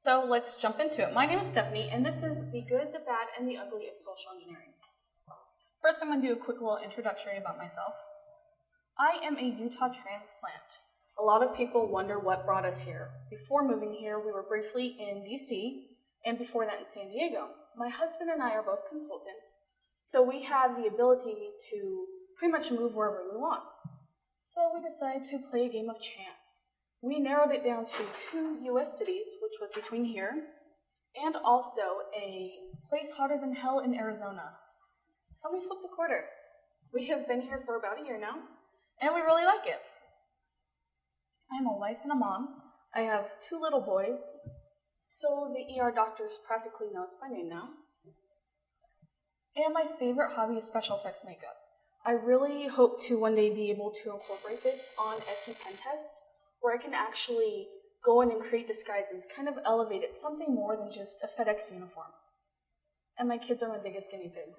So let's jump into it. My name is Stephanie, and this is the good, the bad, and the ugly of social engineering. First, I'm going to do a quick little introductory about myself. I am a Utah transplant. A lot of people wonder what brought us here. Before moving here, we were briefly in DC, and before that in San Diego. My husband and I are both consultants, so we have the ability to pretty much move wherever we want. So we decided to play a game of chance. We narrowed it down to 2 U.S. cities, which was between here, and also a place hotter than hell in Arizona. And we flipped the quarter. We have been here for about a year now, and we really like it. I'm a wife and a mom. I have 2 little boys, so the ER doctors practically know us by name now. And my favorite hobby is special effects makeup. I really hope to one day be able to incorporate this on Etsy Pen Test, where I can actually go in and create disguises, kind of elevate it, something more than just a FedEx uniform. And my kids are my biggest guinea pigs.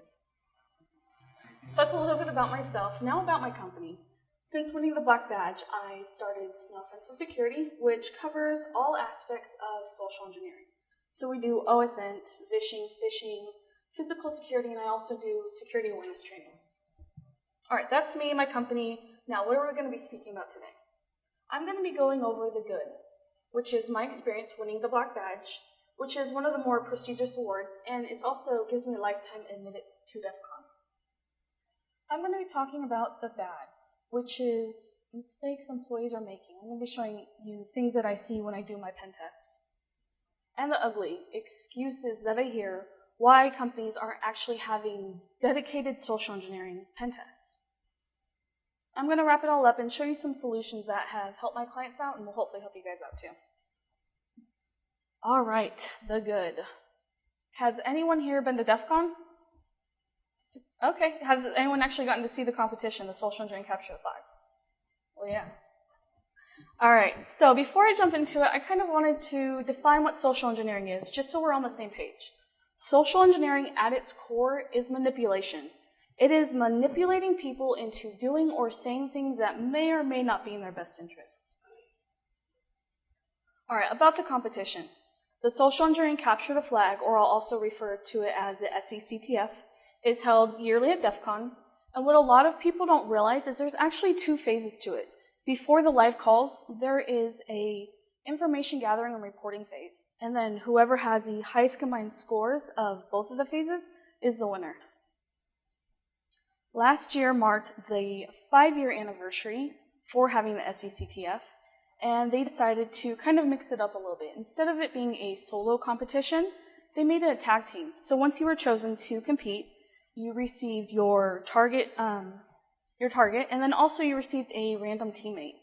So that's a little bit about myself. Now about my company. Since winning the Black Badge, I started Snow Offensive Security, which covers all aspects of social engineering. So we do OSINT, phishing, physical security, and I also do security awareness trainings. All right, that's me and my company. Now, what are we going to be speaking about today? I'm going to be going over the good, which is my experience winning the Black Badge, which is one of the more prestigious awards, and it also gives me a lifetime admittance to DEF CON. I'm going to be talking about the bad, which is mistakes employees are making. I'm going to be showing you things that I see when I do my pen test. And the ugly, excuses that I hear why companies aren't actually having dedicated social engineering pen tests. I'm going to wrap it all up and show you some solutions that have helped my clients out and will hopefully help you guys out too. All right, the good. Has anyone here been to DEF CON? Okay, has anyone actually gotten to see the competition, the social engineering capture the flag? Well, yeah. All right, so before I jump into it, I kind of wanted to define what social engineering is, just so we're on the same page. Social engineering at its core is manipulation. It is manipulating people into doing or saying things that may or may not be in their best interests. All right, about the competition. The Social Engineering Capture the Flag, or I'll also refer to it as the SECTF, is held yearly at DEF CON, and what a lot of people don't realize is there's actually 2 phases to it. Before the live calls, there is a information gathering and reporting phase, and then whoever has the highest combined scores of both of the phases is the winner. Last year marked the 5-year anniversary for having the SECTF, and they decided to kind of mix it up a little bit. Instead of it being a solo competition, they made it a tag team. So once you were chosen to compete, you received your target, and then also you received a random teammate.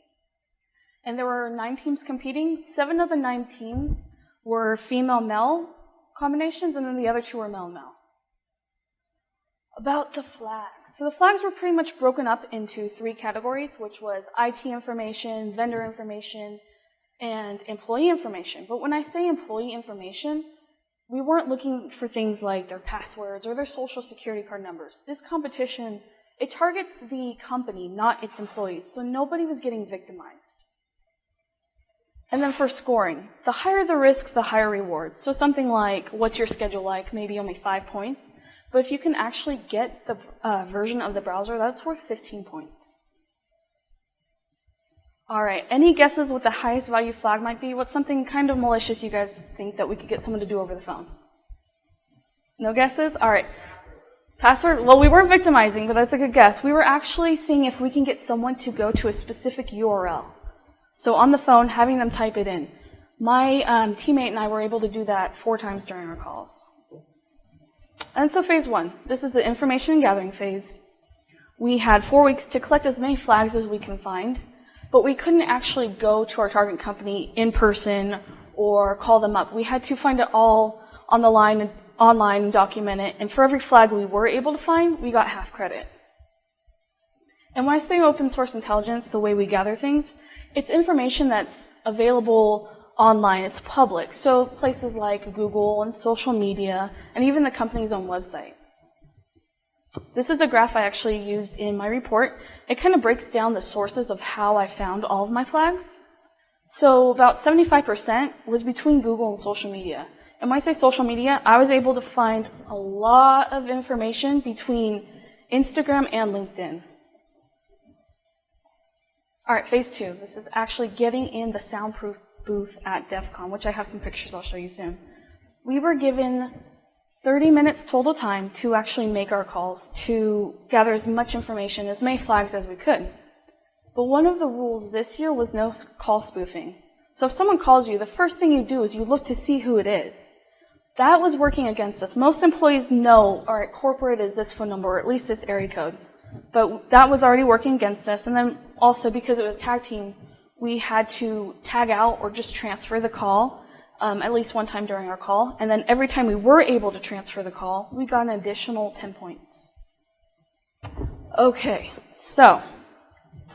And there were 9 teams competing. 7 of the 9 teams were female-male combinations, and then the other 2 were male-male. About the flags. So the flags were pretty much broken up into 3 categories, which was IT information, vendor information, and employee information. But when I say employee information, we weren't looking for things like their passwords or their social security card numbers. This competition, it targets the company, not its employees, so nobody was getting victimized. And then for scoring, the higher the risk, the higher reward. So something like, what's your schedule like? Maybe only 5 points. But if you can actually get the version of the browser, that's worth 15 points. All right, any guesses what the highest value flag might be? What's something kind of malicious you guys think that we could get someone to do over the phone? No guesses? All right. Password? Well, we weren't victimizing, but that's a good guess. We were actually seeing if we can get someone to go to a specific URL. So on the phone, having them type it in. My teammate and I were able to do that 4 times during our calls. And so phase 1, this is the information gathering phase. We had 4 weeks to collect as many flags as we can find, but we couldn't actually go to our target company in person or call them up. We had to find it all on the line, online, and document it, and for every flag we were able to find, we got half credit. And when I say open source intelligence, the way we gather things, it's information that's available online, it's public. So places like Google and social media, and even the company's own website. This is a graph I actually used in my report. It kind of breaks down the sources of how I found all of my flags. So about 75% was between Google and social media. And when I say social media, I was able to find a lot of information between Instagram and LinkedIn. All right, phase 2. This is actually getting in the soundproof booth at DEF CON, which I have some pictures I'll show you soon. We were given 30 minutes total time to actually make our calls, to gather as much information, as many flags as we could. But one of the rules this year was no call spoofing. So if someone calls you, the first thing you do is you look to see who it is. That was working against us. Most employees know, all right, corporate is this phone number, or at least this area code. But that was already working against us. And then also because it was a tag team, we had to tag out or just transfer the call at least one time during our call. And then every time we were able to transfer the call, we got an additional 10 points. Okay, so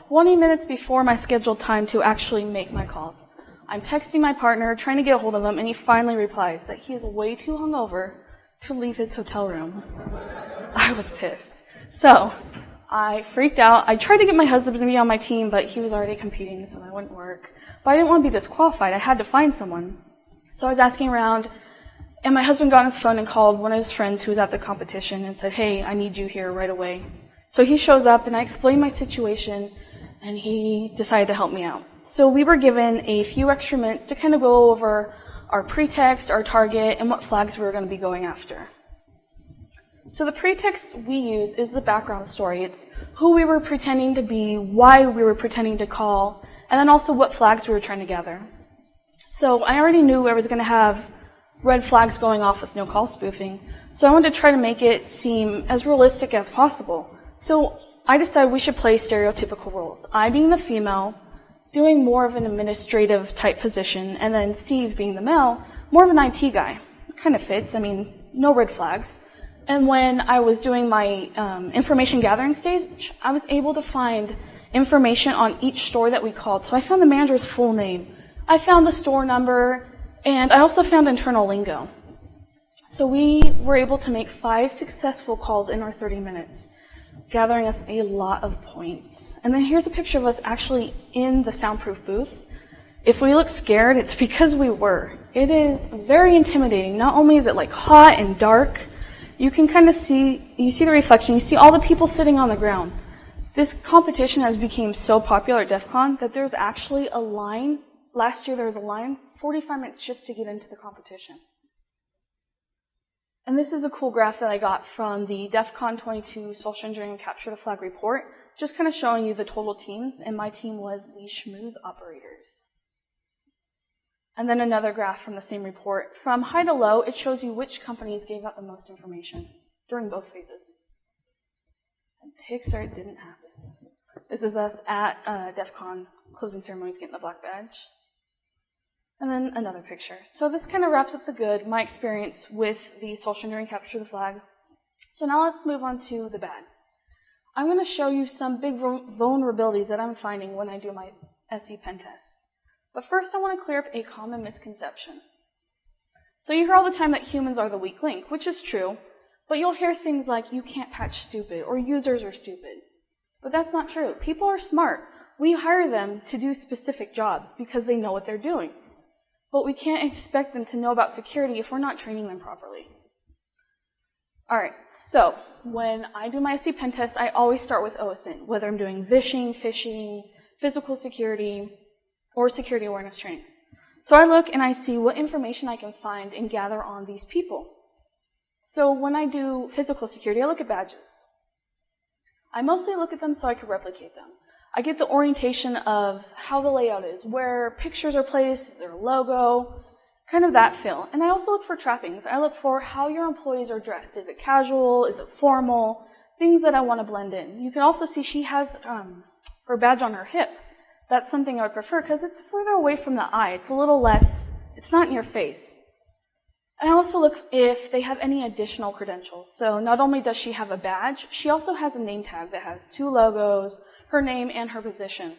20 minutes before my scheduled time to actually make my calls, I'm texting my partner, trying to get a hold of him, and he finally replies that he is way too hungover to leave his hotel room. I was pissed. So I freaked out. I tried to get my husband to be on my team, but he was already competing, so that wouldn't work. But I didn't want to be disqualified. I had to find someone. So I was asking around, and my husband got on his phone and called one of his friends who was at the competition and said, hey, I need you here right away. So he shows up, and I explained my situation, and he decided to help me out. So we were given a few extra minutes to kind of go over our pretext, our target, and what flags we were going to be going after. So the pretext we use is the background story. It's who we were pretending to be, why we were pretending to call, and then also what flags we were trying to gather. So I already knew I was going to have red flags going off with no call spoofing, so I wanted to try to make it seem as realistic as possible. So I decided we should play stereotypical roles. I being the female, doing more of an administrative type position, and then Steve being the male, more of an IT guy. It kind of fits, I mean, no red flags. And when I was doing my information gathering stage, I was able to find information on each store that we called. So I found the manager's full name. I found the store number, and I also found internal lingo. So we were able to make 5 successful calls in our 30 minutes, gathering us a lot of points. And then here's a picture of us actually in the soundproof booth. If we look scared, it's because we were. It is very intimidating. Not only is it like hot and dark, you can kind of see, you see the reflection, you see all the people sitting on the ground. This competition has become so popular at DEF CON that there's actually a line. Last year there was a line, 45 minutes just to get into the competition. And this is a cool graph that I got from the DEF CON 22 Social Engineering Capture the Flag report, just kind of showing you the total teams, and my team was the Schmooth Operators. And then another graph from the same report. From high to low, it shows you which companies gave out the most information during both phases. And Pixar didn't happen. This is us at DEF CON closing ceremonies getting the black badge. And then another picture. So this kind of wraps up the good, my experience with the social engineering capture the flag. So now let's move on to the bad. I'm going to show you some big vulnerabilities that I'm finding when I do my SE pen test. But first I want to clear up a common misconception. So you hear all the time that humans are the weak link, which is true, but you'll hear things like you can't patch stupid or users are stupid. But that's not true. People are smart. We hire them to do specific jobs because they know what they're doing. But we can't expect them to know about security if we're not training them properly. Alright, so when I do my SE pen test, I always start with OSINT, whether I'm doing vishing, phishing, physical security, or security awareness trainings. So I look and I see what information I can find and gather on these people. So when I do physical security, I look at badges. I mostly look at them so I can replicate them. I get the orientation of how the layout is, where pictures are placed, is there a logo, kind of that feel. And I also look for trappings. I look for how your employees are dressed. Is it casual? Is it formal? Things that I want to blend in. You can also see she has her badge on her hip. That's something I would prefer because it's further away from the eye. It's a little less, it's not in your face. And I also look if they have any additional credentials. So not only does she have a badge, she also has a name tag that has 2 logos, her name, and her position.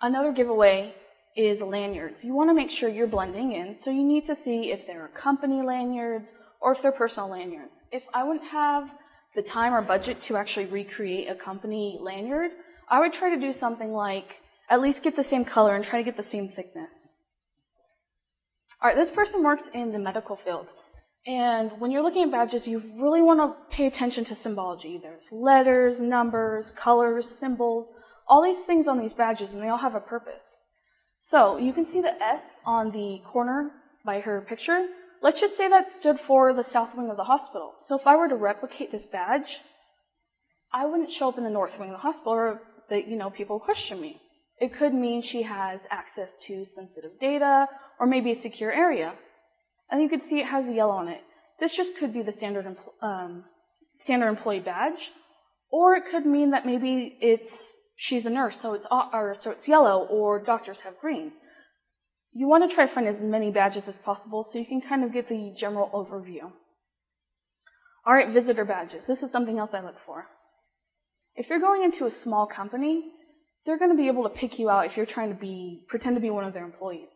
Another giveaway is lanyards. You want to make sure you're blending in, so you need to see if they're company lanyards or if they're personal lanyards. If I wouldn't have the time or budget to actually recreate a company lanyard, I would try to do something like at least get the same color and try to get the same thickness. All right, this person works in the medical field. And when you're looking at badges, you really want to pay attention to symbology. There's letters, numbers, colors, symbols, all these things on these badges, and they all have a purpose. So you can see the S on the corner by her picture. Let's just say that stood for the south wing of the hospital. So if I were to replicate this badge, I wouldn't show up in the north wing of the hospital, or people question me. It could mean she has access to sensitive data, or maybe a secure area. And you can see it has yellow on it. This just could be the standard employee badge, or it could mean that maybe she's a nurse, so it's yellow, or doctors have green. You want to try to find as many badges as possible so you can kind of get the general overview. All right, visitor badges. This is something else I look for. If you're going into a small company, they're going to be able to pick you out if you're trying to pretend to be one of their employees.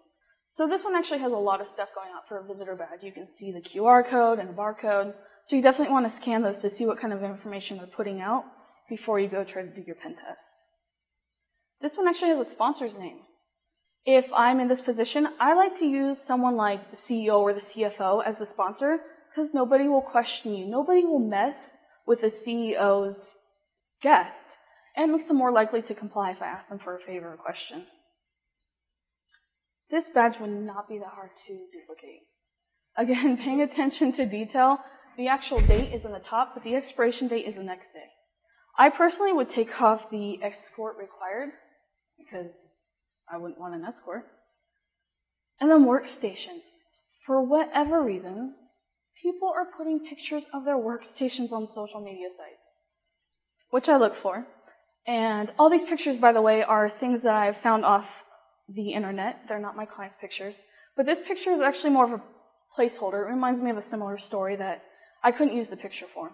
So this one actually has a lot of stuff going out for a visitor badge. You can see the QR code and the barcode. So you definitely want to scan those to see what kind of information they're putting out before you go try to do your pen test. This one actually has a sponsor's name. If I'm in this position, I like to use someone like the CEO or the CFO as the sponsor because nobody will question you. Nobody will mess with the CEO's guest, and it makes them more likely to comply if I ask them for a favor or question. This badge would not be that hard to duplicate. Again, paying attention to detail, the actual date is on the top, but the expiration date is the next day. I personally would take off the escort required, because I wouldn't want an escort. And then workstation. For whatever reason, people are putting pictures of their workstations on social media sites, which I look for. And all these pictures, by the way, are things that I've found off the internet. They're not my client's pictures. But this picture is actually more of a placeholder. It reminds me of a similar story that I couldn't use the picture for.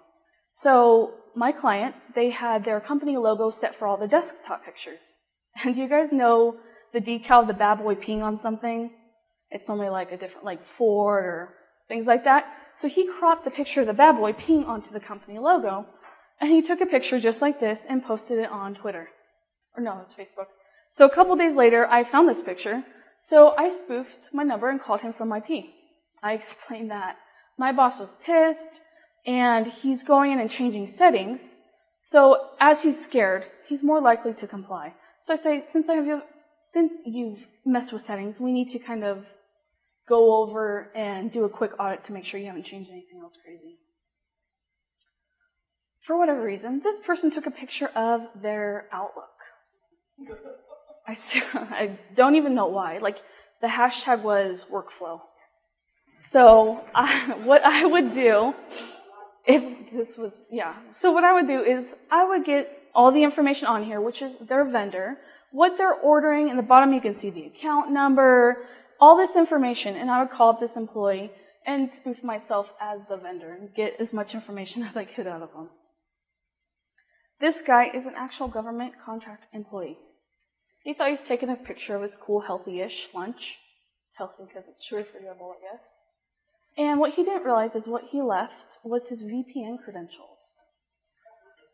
So my client, they had their company logo set for all the desktop pictures. And you guys know the decal of the bad boy peeing on something? It's normally like a different, like Ford or things like that. So he cropped the picture of the bad boy peeing onto the company logo, and he took a picture just like this and posted it on Twitter. Or no, it's Facebook. So a couple days later, I found this picture. So I spoofed my number and called him from IT. I explained that my boss was pissed, and he's going in and changing settings. So as he's scared, he's more likely to comply. So I say, since you've messed with settings, we need to kind of go over and do a quick audit to make sure you haven't changed anything else crazy. For whatever reason, this person took a picture of their Outlook. I don't even know why. Like, the hashtag was workflow. So what I would do, so what I would do is I would get all the information on here, which is their vendor, what they're ordering. In the bottom, you can see the account number, all this information, and I would call up this employee and spoof myself as the vendor and get as much information as I could out of them. This guy is an actual government contract employee. He thought he was taking a picture of his cool, healthy-ish lunch. It's healthy because it's sugar free, I guess. And what he didn't realize is what he left was his VPN credentials.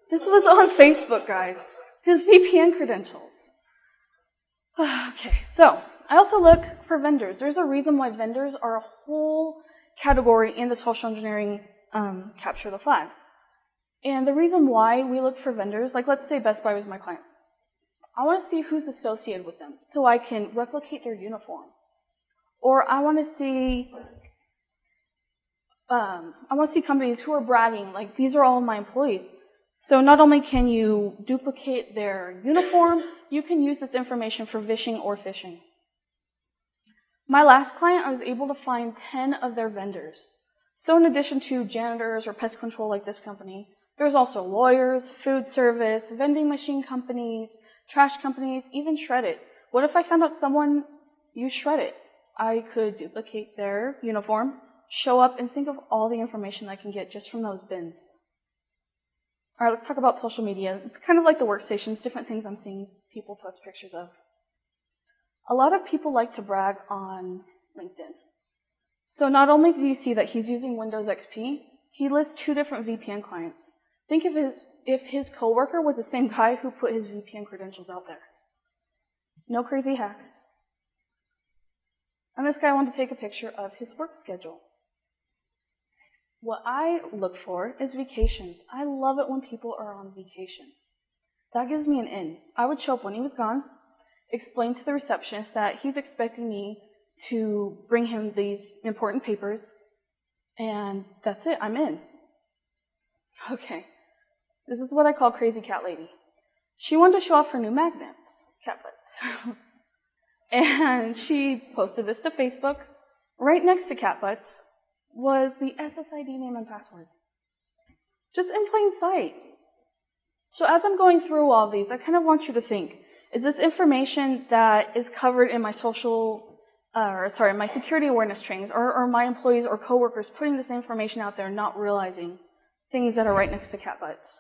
This was on Facebook, guys. His VPN credentials. Okay, so I also look for vendors. There's a reason why vendors are a whole category in the social engineering capture the flag. And the reason why we look for vendors, like let's say Best Buy was my client. I want to see who's associated with them so I can replicate their uniform. Or I want to see companies who are bragging, like these are all my employees. So not only can you duplicate their uniform, you can use this information for vishing or phishing. My last client, I was able to find 10 of their vendors. So in addition to janitors or pest control like this company, there's also lawyers, food service, vending machine companies, trash companies, even Shred-it. What if I found out someone used Shred-it? I could duplicate their uniform, show up, and think of all the information I can get just from those bins. All right, let's talk about social media. It's kind of like the workstations, different things I'm seeing people post pictures of. A lot of people like to brag on LinkedIn. So not only do you see that he's using Windows XP, he lists 2 different VPN clients. Think of if his coworker was the same guy who put his VPN credentials out there. No crazy hacks. And this guy wanted to take a picture of his work schedule. What I look for is vacations. I love it when people are on vacation. That gives me an in. I would show up when he was gone, explain to the receptionist that he's expecting me to bring him these important papers, and that's it, I'm in. Okay, this is what I call Crazy Cat Lady. She wanted to show off her new magnets, cat butts. And she posted this to Facebook. Right next to cat butts was the SSID name and password. Just in plain sight. So as I'm going through all these, I kind of want you to think, is this information that is covered in my my security awareness trainings, or are my employees or coworkers putting this information out there and not realizing things that are right next to cat butts?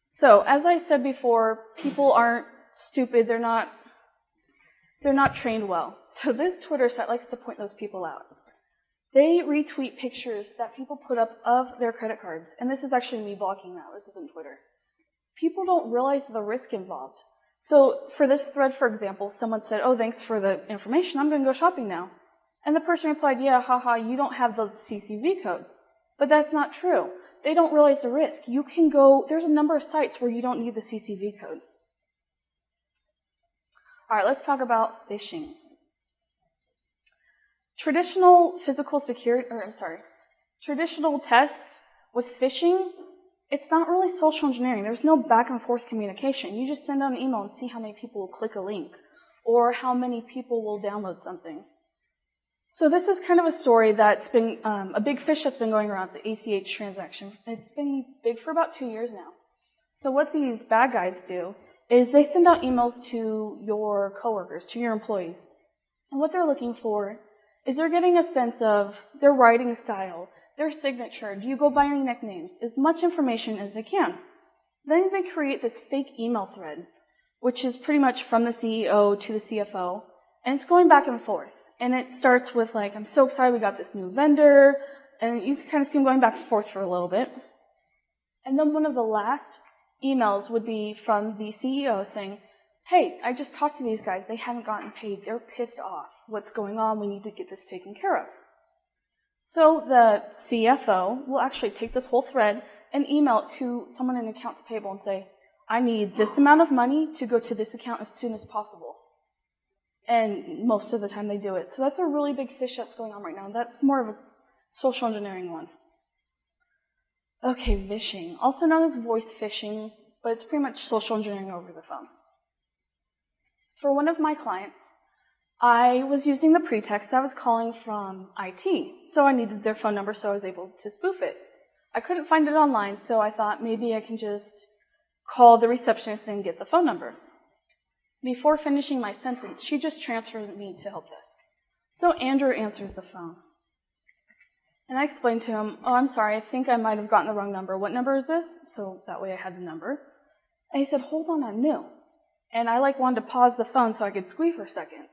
So, as I said before, people aren't stupid, they're not trained well. So this Twitter site likes to point those people out. They retweet pictures that people put up of their credit cards, and this is actually me blocking that, this isn't Twitter. People don't realize the risk involved. So for this thread, for example, someone said, oh, thanks for the information, I'm going to go shopping now. And the person replied, yeah, haha, you don't have those CCV codes. But that's not true. They don't realize the risk. You can go, there's a number of sites where you don't need the CCV code. All right, let's talk about phishing. Traditional tests with phishing, it's not really social engineering. There's no back and forth communication. You just send out an email and see how many people will click a link or how many people will download something. So this is kind of a story that's been a big fish that's been going around. It's the ACH transaction. It's been big for about 2 years now. So what these bad guys do is they send out emails to your coworkers, to your employees. And what they're looking for is they're getting a sense of their writing style, their signature, do you go by any nicknames, as much information as they can. Then they create this fake email thread, which is pretty much from the CEO to the CFO, and it's going back and forth. And it starts with like, I'm so excited we got this new vendor, and you can kind of see them going back and forth for a little bit. And then one of the last emails would be from the CEO saying, hey, I just talked to these guys, they haven't gotten paid, they're pissed off. What's going on? We need to get this taken care of. So the CFO will actually take this whole thread and email it to someone in accounts payable and say, I need this amount of money to go to this account as soon as possible. And most of the time they do it. So that's a really big fish that's going on right now. That's more of a social engineering one. Okay, vishing, also known as voice phishing, but it's pretty much social engineering over the phone. For one of my clients, I was using the pretext I was calling from IT, so I needed their phone number, so I was able to spoof it. I couldn't find it online, so I thought maybe I can just call the receptionist and get the phone number. Before finishing my sentence, she just transferred me to help desk. So Andrew answers the phone. And I explained to him, oh, I'm sorry, I think I might have gotten the wrong number. What number is this? So that way I had the number. And he said, hold on, I'm new. And I wanted to pause the phone so I could squeeze for a second.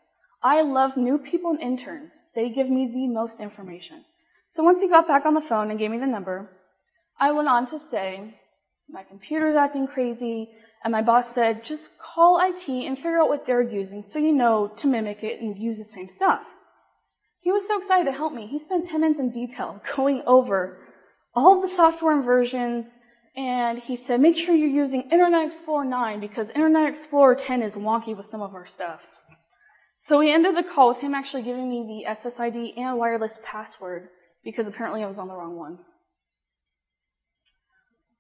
I love new people and interns. They give me the most information. So once he got back on the phone and gave me the number, I went on to say, my computer's acting crazy, and my boss said, just call IT and figure out what they're using so you know to mimic it and use the same stuff. He was so excited to help me. He spent 10 minutes in detail going over all of the software and versions, and he said, make sure you're using Internet Explorer 9 because Internet Explorer 10 is wonky with some of our stuff. So we ended the call with him actually giving me the SSID and wireless password because apparently I was on the wrong one.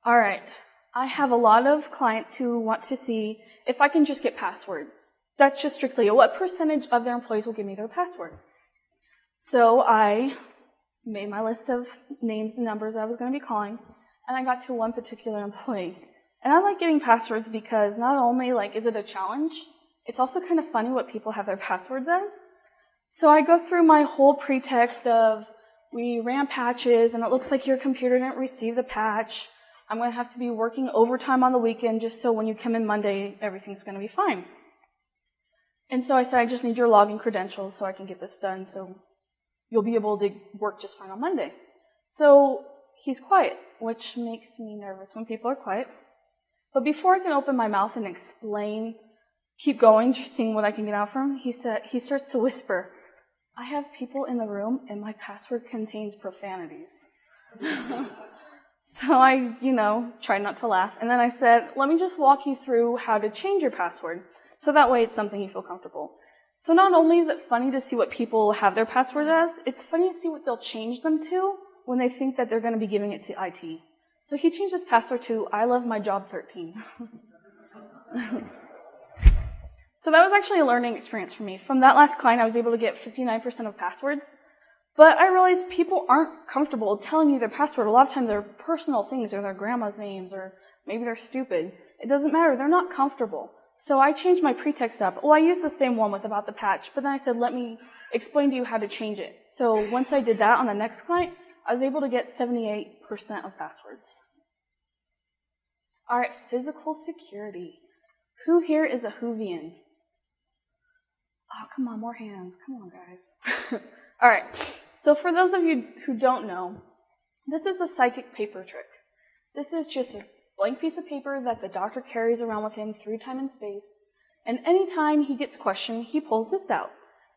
All right. I have a lot of clients who want to see if I can just get passwords. That's just strictly what percentage of their employees will give me their password. So I made my list of names and numbers I was going to be calling, and I got to one particular employee. And I like getting passwords because not only is it a challenge, it's also kind of funny what people have their passwords as. So I go through my whole pretext of we ran patches and it looks like your computer didn't receive the patch. I'm going to have to be working overtime on the weekend just so when you come in Monday, everything's going to be fine. And so I said, I just need your login credentials so I can get this done so you'll be able to work just fine on Monday. So he's quiet, which makes me nervous when people are quiet. But before I can open my mouth and explain keep going, seeing what I can get out from him. He starts to whisper, "I have people in the room and my password contains profanities." So I, tried not to laugh. And then I said, "Let me just walk you through how to change your password. So that way it's something you feel comfortable." So not only is it funny to see what people have their password as, it's funny to see what they'll change them to when they think that they're going to be giving it to IT. So he changed his password to "I love my job 13." So that was actually a learning experience for me. From that last client, I was able to get 59% of passwords. But I realized people aren't comfortable telling you their password. A lot of times they're personal things, or their grandma's names, or maybe they're stupid. It doesn't matter. They're not comfortable. So I changed my pretext up. Well, I used the same one with about the patch, but then I said, "Let me explain to you how to change it." So once I did that on the next client, I was able to get 78% of passwords. All right, physical security. Who here is a Whovian? Oh, come on, more hands. Come on, guys. All right, so for those of you who don't know, this is a psychic paper trick. This is just a blank piece of paper that the doctor carries around with him through time and space, and anytime he gets questioned, he pulls this out.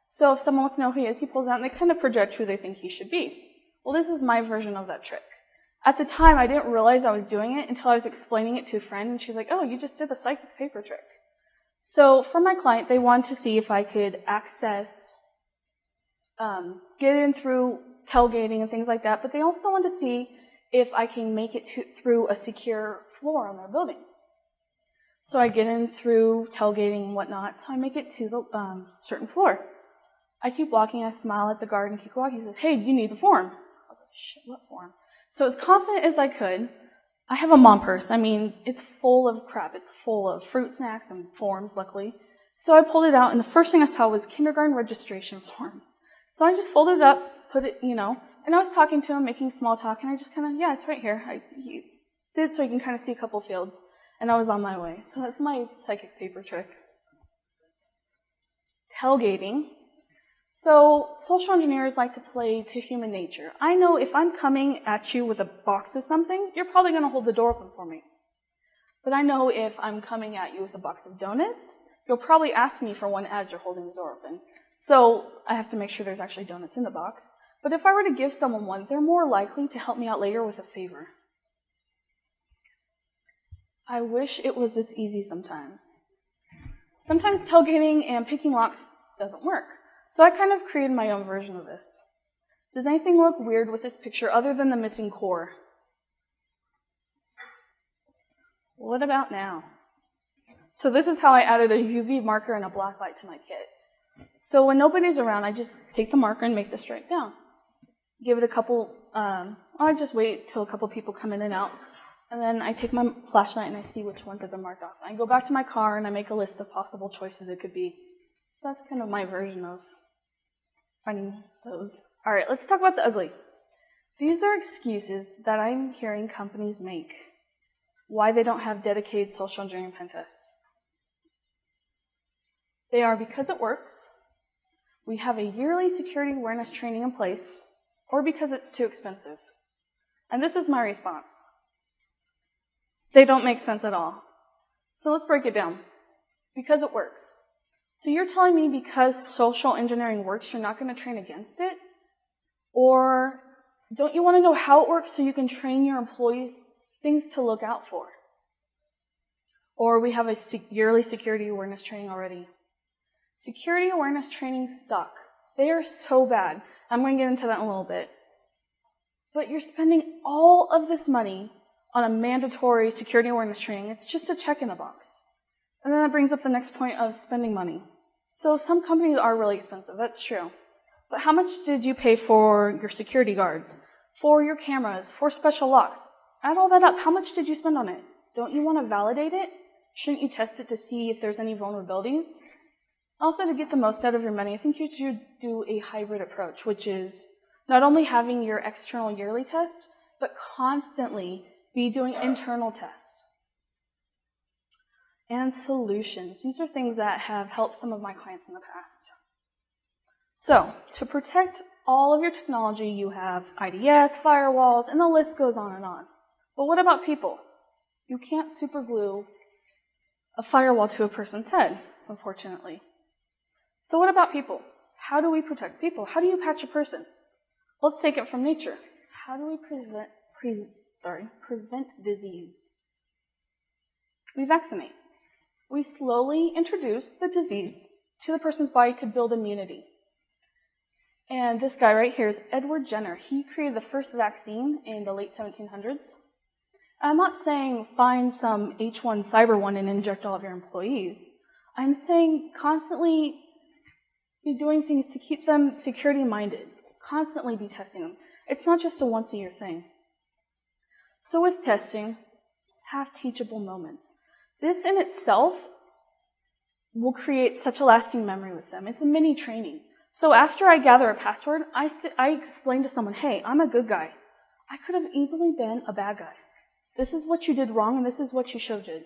So if someone wants to know who he is, he pulls out and they kind of project who they think he should be. Well, this is my version of that trick. At the time, I didn't realize I was doing it until I was explaining it to a friend, and she's like, "Oh, you just did the psychic paper trick." So for my client, they wanted to see if I could access, get in through tailgating and things like that, but they also wanted to see if I can make it through a secure floor on their building. So I get in through tailgating and whatnot, so I make it to the certain floor. I keep walking, I smile at the guard and keep walking. He says, "Hey, do you need the form?" I was like, "Shit, what form?" So as confident as I could, I have a mom purse. I mean, it's full of crap. It's full of fruit snacks and forms, luckily. So I pulled it out, and the first thing I saw was kindergarten registration forms. So I just folded it up, put it, and I was talking to him, making small talk, and I just kind of, "Yeah, it's right here." He did so you can kind of see a couple fields, and I was on my way. So that's my psychic paper trick. Tailgating. So social engineers like to play to human nature. I know if I'm coming at you with a box of something, you're probably going to hold the door open for me. But I know if I'm coming at you with a box of donuts, you'll probably ask me for one as you're holding the door open. So I have to make sure there's actually donuts in the box. But if I were to give someone one, they're more likely to help me out later with a favor. I wish it was this easy sometimes. Sometimes tailgating and picking locks doesn't work. So I kind of created my own version of this. Does anything look weird with this picture other than the missing core? What about now? So this is how I added a UV marker and a black light to my kit. So when nobody's around, I just take the marker and make this straight down. Give it a couple, I just wait till a couple people come in and out. And then I take my flashlight and I see which ones have been marked off. I go back to my car and I make a list of possible choices it could be. So that's kind of my version of finding those. All right, let's talk about the ugly. These are excuses that I'm hearing companies make why they don't have dedicated social engineering pen tests. They are because it works, we have a yearly security awareness training in place, or because it's too expensive. And this is my response. They don't make sense at all. So let's break it down. Because it works. So you're telling me because social engineering works, you're not going to train against it? Or don't you want to know how it works so you can train your employees things to look out for? Or we have a yearly security awareness training already. Security awareness trainings suck. They are so bad. I'm going to get into that in a little bit. But you're spending all of this money on a mandatory security awareness training. It's just a check in a box. And then that brings up the next point of spending money. So some companies are really expensive, that's true. But how much did you pay for your security guards, for your cameras, for special locks? Add all that up. How much did you spend on it? Don't you want to validate it? Shouldn't you test it to see if there's any vulnerabilities? Also, to get the most out of your money, I think you should do a hybrid approach, which is not only having your external yearly test, but constantly be doing internal tests. And solutions. These are things that have helped some of my clients in the past. So, to protect all of your technology, you have IDS, firewalls, and the list goes on and on. But what about people? You can't super glue a firewall to a person's head. unfortunately. So what about people? How do we protect people? How do you patch a person? Let's take it from nature. How do we prevent disease? We vaccinate. We slowly introduce the disease to the person's body to build immunity. And this guy right here is Edward Jenner. He created the first vaccine in the late 1700s. I'm not saying find some H1 cyber one and inject all of your employees. I'm saying constantly be doing things to keep them security-minded. Constantly be testing them. It's not just a once-a-year thing. So with testing, have teachable moments. This in itself will create such a lasting memory with them. It's a mini training. So after I gather a password, I explain to someone, hey, I'm a good guy. I could have easily been a bad guy. This is what you did wrong, and this is what you should have did.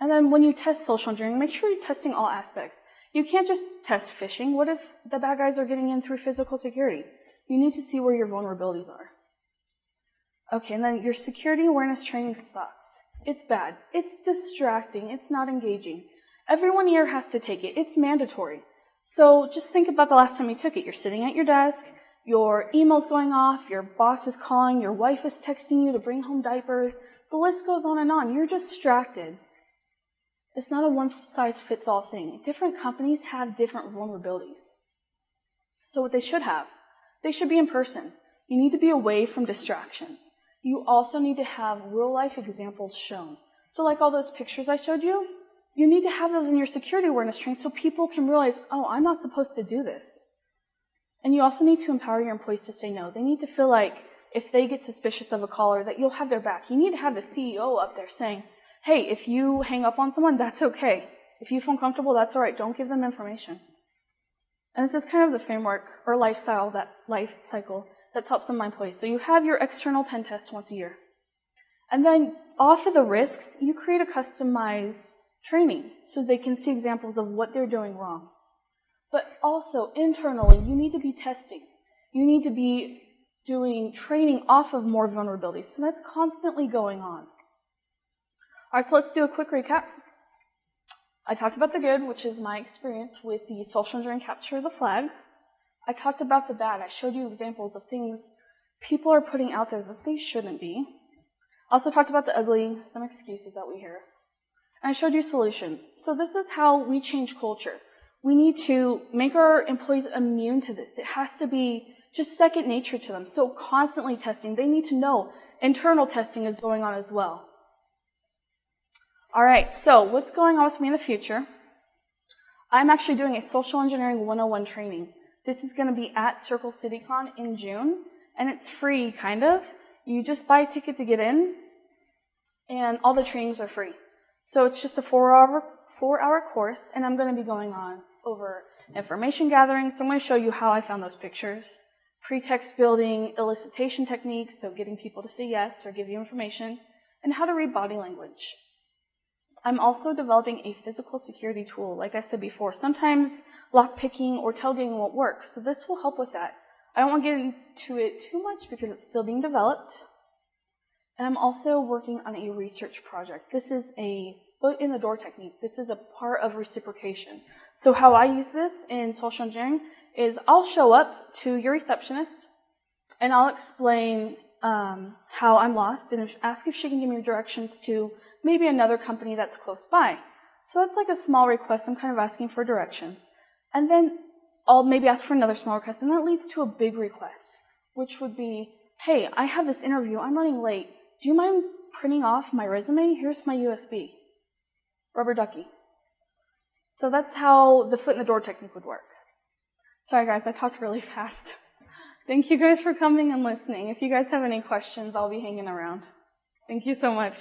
And then when you test social engineering, make sure you're testing all aspects. You can't just test phishing. What if the bad guys are getting in through physical security? You need to see where your vulnerabilities are. Okay, and then your security awareness training sucks. It's bad. It's distracting. It's not engaging. Everyone here has to take it. It's mandatory. So just think about the last time you took it. You're sitting at your desk, your email's going off, your boss is calling, your wife is texting you to bring home diapers. The list goes on and on. You're distracted. It's not a one-size-fits-all thing. Different companies have different vulnerabilities. So what they should have, they should be in person. You need to be away from distractions. You also need to have real-life examples shown. So like all those pictures I showed you, you need to have those in your security awareness training so people can realize, oh, I'm not supposed to do this. And you also need to empower your employees to say no. They need to feel like if they get suspicious of a caller, that you'll have their back. You need to have the CEO up there saying, hey, if you hang up on someone, that's okay. If you feel uncomfortable, that's all right. Don't give them information. And this is kind of the framework or life cycle that's helped some of my employees. So you have your external pen test once a year. And then off of the risks, you create a customized training so they can see examples of what they're doing wrong. But also internally, you need to be testing. You need to be doing training off of more vulnerabilities. So that's constantly going on. All right, so let's do a quick recap. I talked about the good, which is my experience with the social engineering capture of the flag. I talked about the bad. I showed you examples of things people are putting out there that they shouldn't be. I also talked about the ugly, some excuses that we hear. And I showed you solutions. So this is how we change culture. We need to make our employees immune to this. It has to be just second nature to them. So constantly testing. They need to know internal testing is going on as well. All right, so what's going on with me in the future? I'm actually doing a social engineering 101 training. This is going to be at Circle CityCon in June, and it's free, kind of. You just buy a ticket to get in, and all the trainings are free. So it's just a 4-hour course, and I'm going to be going on over information gathering. So I'm going to show you how I found those pictures, pretext building, elicitation techniques, so getting people to say yes or give you information, and how to read body language. I'm also developing a physical security tool. Like I said before, sometimes lockpicking or tailgating won't work, so this will help with that. I don't want to get into it too much because it's still being developed. And I'm also working on a research project. This is a foot in the door technique. This is a part of reciprocation. So how I use this in social engineering is I'll show up to your receptionist and I'll explain how I'm lost and ask if she can give me directions to maybe another company that's close by. So it's like a small request. I'm kind of asking for directions. And then I'll maybe ask for another small request, and that leads to a big request, which would be, hey, I have this interview. I'm running late. Do you mind printing off my resume? Here's my USB. Rubber ducky. So that's how the foot in the door technique would work. Sorry, guys, I talked really fast. Thank you guys for coming and listening. If you guys have any questions, I'll be hanging around. Thank you so much.